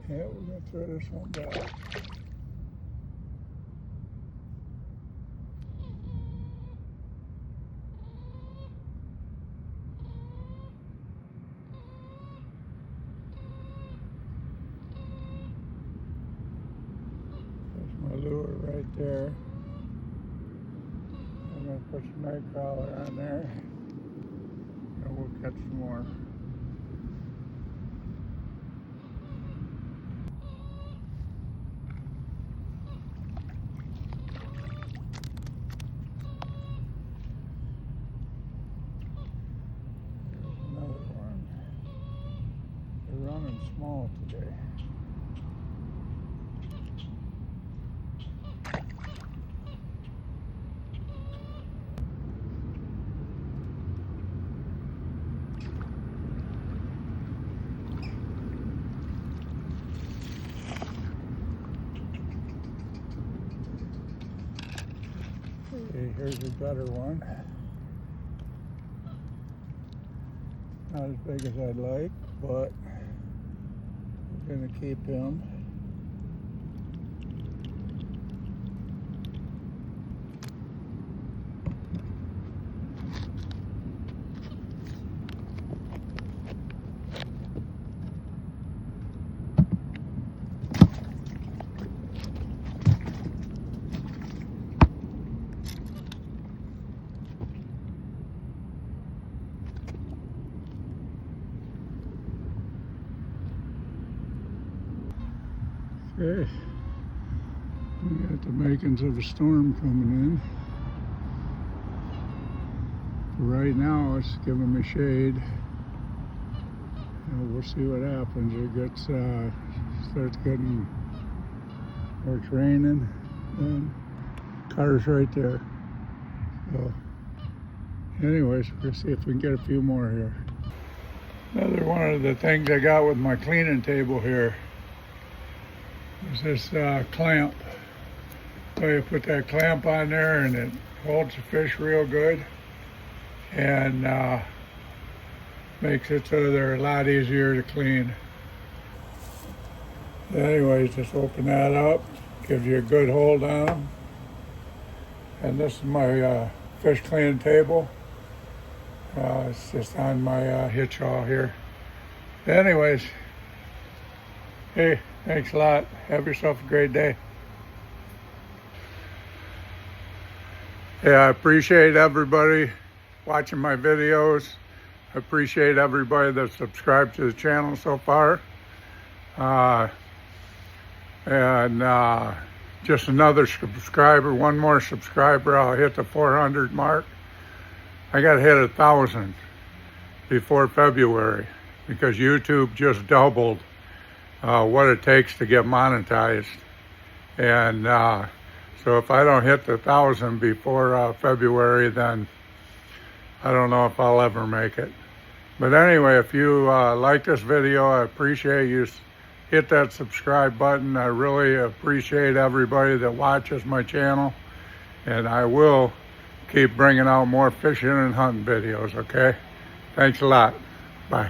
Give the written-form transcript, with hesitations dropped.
Yeah, we're gonna throw this one back. There's my lure right there. I'm gonna put some night crawler on there, and we'll catch some more. Another one. They're running small today. Okay, here's a better one. Not as big as I'd like, but we're gonna keep him. Okay, we got the makings of a storm coming in. Right now it's giving me shade. We'll see what happens. It gets starts getting, or it's raining, and car's right there. So anyways, we'll see if we can get a few more here. Another one of the things I got with my cleaning table here is this clamp. So you put that clamp on there and it holds the fish real good, and makes it so they're a lot easier to clean. Anyways, just open that up, gives you a good hold on them. And this is my fish cleaning table. It's just on my hitch haul here. Anyways, hey, thanks a lot. Have yourself a great day. Yeah, I appreciate everybody watching my videos. I appreciate everybody that's subscribed to the channel so far. Just another subscriber, one more subscriber, I'll hit the 400 mark. I got to hit 1,000 before February because YouTube just doubled what it takes to get monetized. And so if I don't hit the 1,000 before February, then I don't know if I'll ever make it. But anyway, if you like this video, I appreciate you hit that subscribe button. I really appreciate everybody that watches my channel, and I will keep bringing out more fishing and hunting videos, okay? Thanks a lot. Bye.